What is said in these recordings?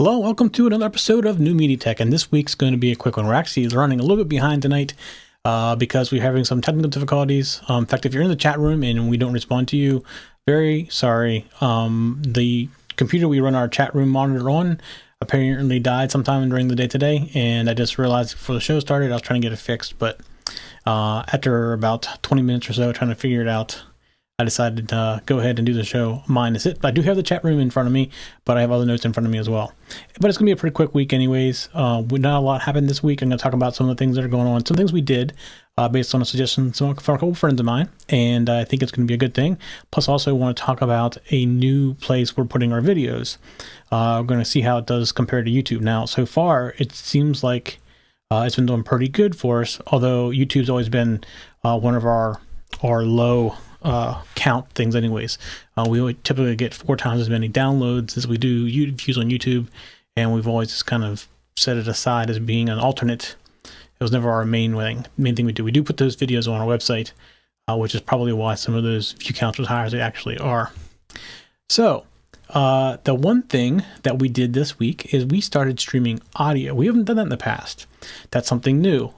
Hello, welcome to another episode of New Media Tech, and this week's going to be a quick one. We're actually running a little bit behind tonight because we're having some technical difficulties. In fact, if you're in the chat room and we don't respond to you, very sorry. The computer we run our chat room monitor on apparently died sometime during the day today, and I just realized before the show started I was trying to get it fixed, but after about 20 minutes or so trying to figure it out, I decided to go ahead and do the show minus it. But I do have the chat room in front of me, but I have other notes in front of me as well. But it's going to be a pretty quick week anyways. Not a lot happened this week. I'm going to talk about some of the things that are going on. Some things we did based on a suggestion from a couple friends of mine, and I think it's going to be a good thing. Plus, also want to talk about a new place we're putting our videos. We're going to see how it does compared to YouTube. Now, so far, it seems like it's been doing pretty good for us, although YouTube's always been one of our low count things anyways. We would typically get 4 times as many downloads as we do views on YouTube, and we've always just kind of set it aside as being an alternate. It was never our main thing we do. We do put those videos on our website, which is probably why some of those view counts are as high as they actually are. So the one thing that we did this week is we started streaming audio. We haven't done that in the past. That's something new.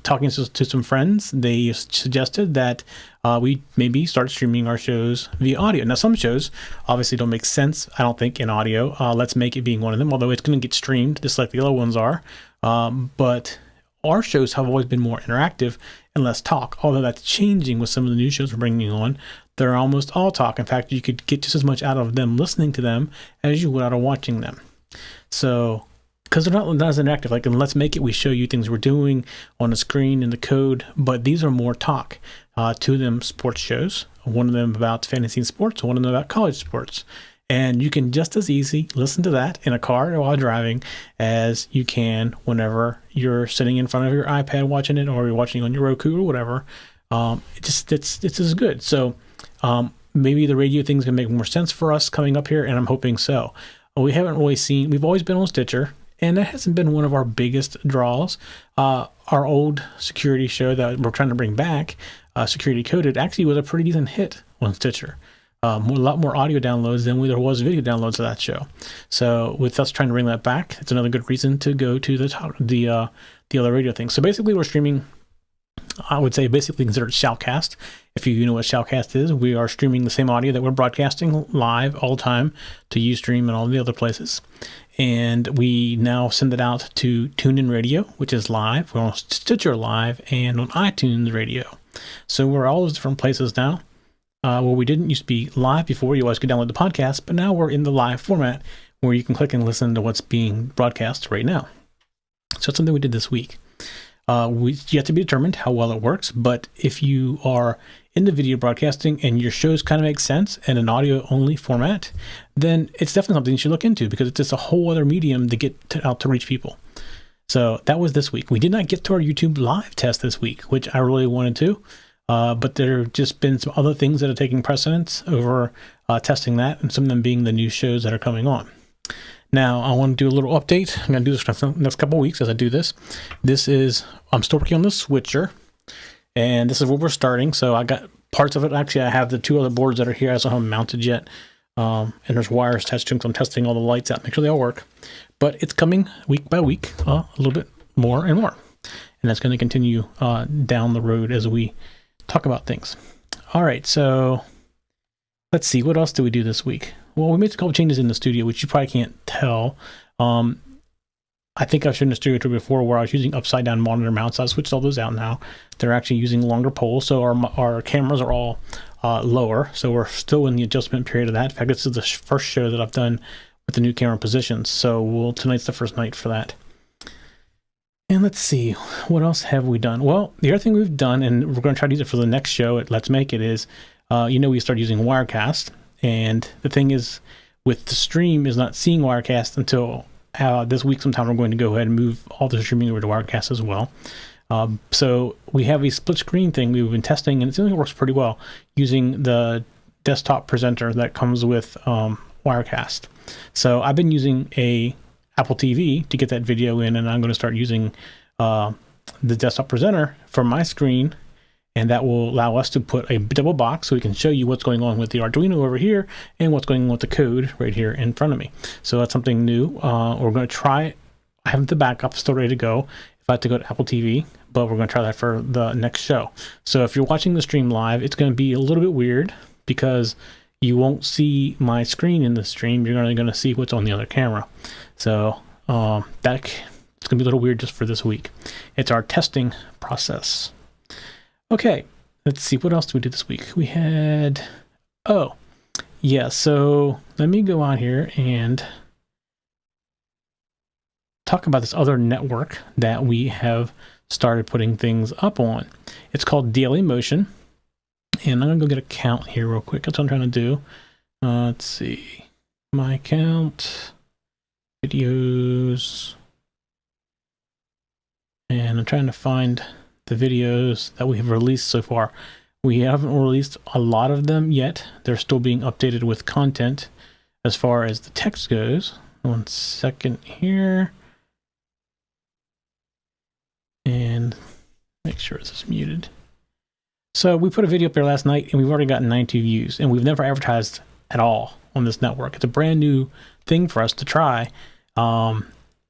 Talking to some friends, they suggested that we maybe start streaming our shows via audio. Now, some shows obviously don't make sense, I don't think, in audio. Let's Make It being one of them, although it's going to get streamed just like the other ones are. But our shows have always been more interactive and less talk, although that's changing with some of the new shows we're bringing on. They're almost all talk. In fact, you could get just as much out of them listening to them as you would out of watching them. So, because they're not as interactive, like in Let's Make It, we show you things we're doing on the screen in the code, but these are more talk. 2 of them sports shows, one of them about fantasy and sports, one of them about college sports. And you can just as easy listen to that in a car while driving as you can whenever you're sitting in front of your iPad watching it, or you're watching on your Roku or whatever. It's as good. So maybe the radio thing's gonna make more sense for us coming up here, and I'm hoping so. We haven't really seen. We've always been on Stitcher, and that hasn't been one of our biggest draws. Our old security show that we're trying to bring back, Security Coded, actually was a pretty decent hit on Stitcher. A lot more audio downloads than there was video downloads of that show. So with us trying to bring that back, it's another good reason to go to the other radio thing. So basically, we're streaming. I would say basically considered Shoutcast. If you know what Shoutcast is, we are streaming the same audio that we're broadcasting live all the time to Ustream and all the other places. And we now send it out to TuneIn Radio, which is live. We're on Stitcher Live and on iTunes Radio. So we're all those different places now. Well, we didn't used to be live before. You always could download the podcast, but now we're in the live format where you can click and listen to what's being broadcast right now. So that's something we did this week. Yet to be determined how well it works, but if you are into video broadcasting and your shows kind of make sense in an audio only format, then it's definitely something you should look into, because it's just a whole other medium to get out to reach people. So that was this week. We did not get to our YouTube live test this week, which I really wanted to, but there have just been some other things that are taking precedence over testing that, and some of them being the new shows that are coming on. Now, I want to do a little update. I'm going to do this for the next couple of weeks as I do this. I'm still working on the switcher, and this is where we're starting. So I got parts of it. Actually, I have the 2 other boards that are here. I don't have them mounted yet. And there's wires attached to them, so I'm testing all the lights out, make sure they all work. But it's coming week by week, a little bit more and more. And that's going to continue down the road as we talk about things. All right, so let's see. What else did we do this week? Well, we made a couple changes in the studio, which you probably can't tell. I think I've shown the studio tour before where I was using upside down monitor mounts. I switched all those out now. They're actually using longer poles, so our cameras are all lower. So we're still in the adjustment period of that. In fact, this is the first show that I've done with the new camera positions. So tonight's the first night for that. And let's see, what else have we done? Well, the other thing we've done, and we're going to try to use it for the next show at Let's Make It, is we started using Wirecast. And the thing is, with the stream is not seeing Wirecast until this week sometime. We're going to go ahead and move all the streaming over to Wirecast as well. So we have a split screen thing we've been testing, and it seems like it works pretty well using the desktop presenter that comes with Wirecast. So I've been using a Apple TV to get that video in, and I'm going to start using the desktop presenter for my screen and that will allow us to put a double box so we can show you what's going on with the Arduino over here and what's going on with the code right here in front of me. So that's something new. We're going to try it. I have the backup still ready to go if I have to go to Apple TV, but we're going to try that for the next show. So if you're watching the stream live, it's going to be a little bit weird because you won't see my screen in the stream. You're only going to see what's on the other camera. So it's going to be a little weird just for this week. It's our testing process. Okay, let's see. What else did we do this week? We had... Oh, yeah. So let me go out here and talk about this other network that we have started putting things up on. It's called Dailymotion. And I'm going to go get a count here real quick. That's what I'm trying to do. Let's see. My account. Videos. And I'm trying to find the videos that we have released so far. We haven't released a lot of them yet. They're still being updated with content as far as the text goes. 1 second here. And make sure this is muted. So we put a video up there last night and we've already gotten 92 views, and we've never advertised at all on this network. It's a brand new thing for us to try.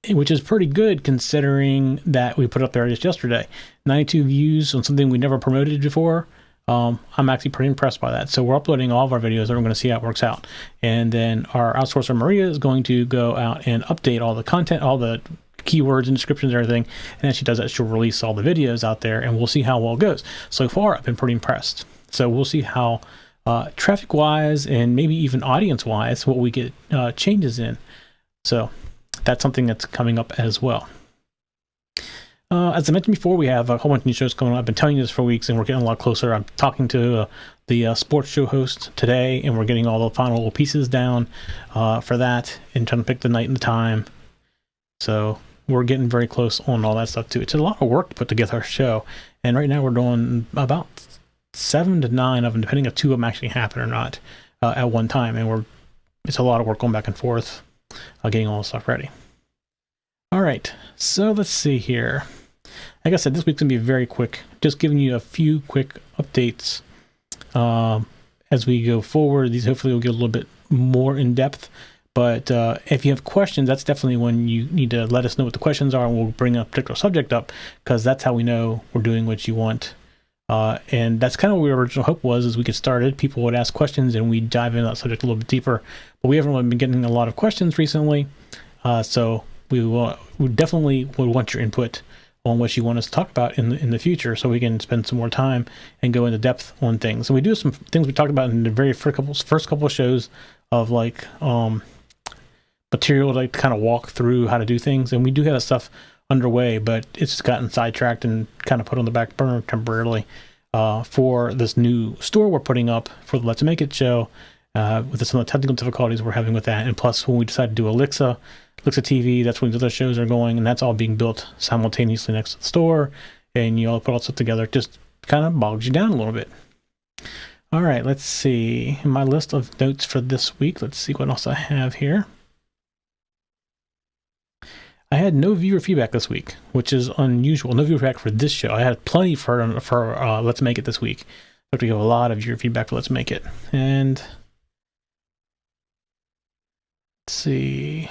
Which is pretty good considering that we put up there just yesterday. 92 views on something we never promoted before. I'm actually pretty impressed by that. So we're uploading all of our videos and we're going to see how it works out. And then our outsourcer Maria is going to go out and update all the content, all the keywords and descriptions and everything. And then she does that, she'll release all the videos out there and we'll see how well it goes. So far, I've been pretty impressed. So we'll see how traffic-wise and maybe even audience-wise, what we get changes in. So that's something that's coming up as well. As I mentioned before, we have a whole bunch of new shows coming up. I've been telling you this for weeks, and we're getting a lot closer. I'm talking to the sports show host today, and we're getting all the final little pieces down for that and trying to pick the night and the time. So we're getting very close on all that stuff, too. It's a lot of work to put together a show, and right now we're doing about 7 to 9 of them, depending if 2 of them actually happen or not at one time, and it's a lot of work going back and forth. Getting all the stuff ready. All right, so let's see here. Like I said, this week's gonna be very quick. Just giving you a few quick updates as we go forward. These hopefully will get a little bit more in depth. But if you have questions, that's definitely when you need to let us know what the questions are, and we'll bring a particular subject up because that's how we know we're doing what you want. And that's kind of what our original hope was, as we get started. People would ask questions and we dive into that subject a little bit deeper. But we haven't really been getting a lot of questions recently. So we definitely would want your input on what you want us to talk about in the future, so we can spend some more time and go into depth on things. And we do some things we talked about in the very first couple of shows of like material to like kind of walk through how to do things. And we do have that stuff underway, but it's gotten sidetracked and kind of put on the back burner temporarily for this new store we're putting up for the Let's Make It show, with some of the technical difficulties we're having with that. And plus, when we decided to do Alexa TV, that's when the other shows are going, and that's all being built simultaneously next to the store, and you all put all stuff together. It just kind of bogs you down a little bit. All right, let's see. In my list of notes for this week, let's see what else I have here. I had no viewer feedback this week, which is unusual. No viewer feedback for this show. I had plenty for Let's Make It this week. But we have a lot of viewer feedback for Let's Make It. And let's see.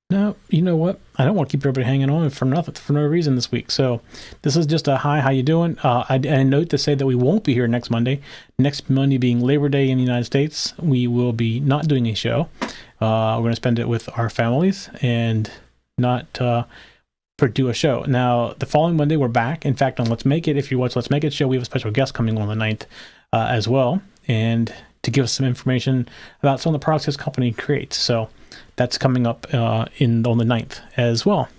No, you know what? I don't want to keep everybody hanging on for no reason this week. So this is just a hi, how you doing? I note to say that we won't be here next Monday. Next Monday being Labor Day in the United States, we will be not doing a show. We're going to spend it with our families and not do a show. Now, the following Monday, we're back. In fact, on Let's Make It, if you watch Let's Make It show, we have a special guest coming on the 9th as well, and to give us some information about some of the products his company creates. So that's coming up on the 9th as well.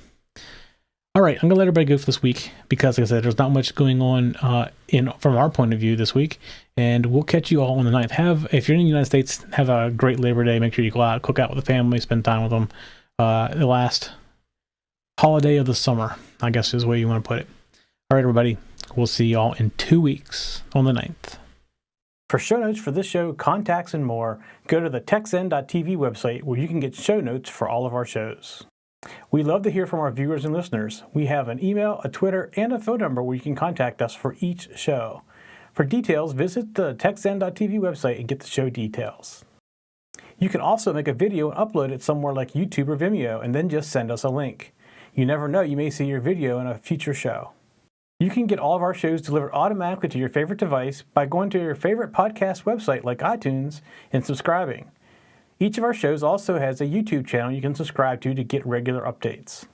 All right, I'm going to let everybody go for this week because, like I said, there's not much going on from our point of view this week, and we'll catch you all on the 9th. If you're in the United States, have a great Labor Day. Make sure you go out, cook out with the family, spend time with them. The last holiday of the summer, I guess is the way you want to put it. All right, everybody, we'll see y'all in 2 weeks on the 9th. For show notes for this show, contacts, and more, go to the TechZen.tv website where you can get show notes for all of our shows. We love to hear from our viewers and listeners. We have an email, a Twitter, and a phone number where you can contact us for each show. For details, visit the TechZen.tv website and get the show details. You can also make a video and upload it somewhere like YouTube or Vimeo and then just send us a link. You never know, you may see your video in a future show. You can get all of our shows delivered automatically to your favorite device by going to your favorite podcast website like iTunes and subscribing. Each of our shows also has a YouTube channel you can subscribe to get regular updates.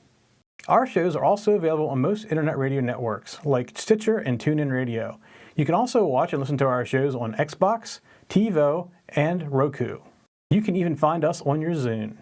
Our shows are also available on most internet radio networks like Stitcher and TuneIn Radio. You can also watch and listen to our shows on Xbox, TiVo, and Roku. You can even find us on your Zune.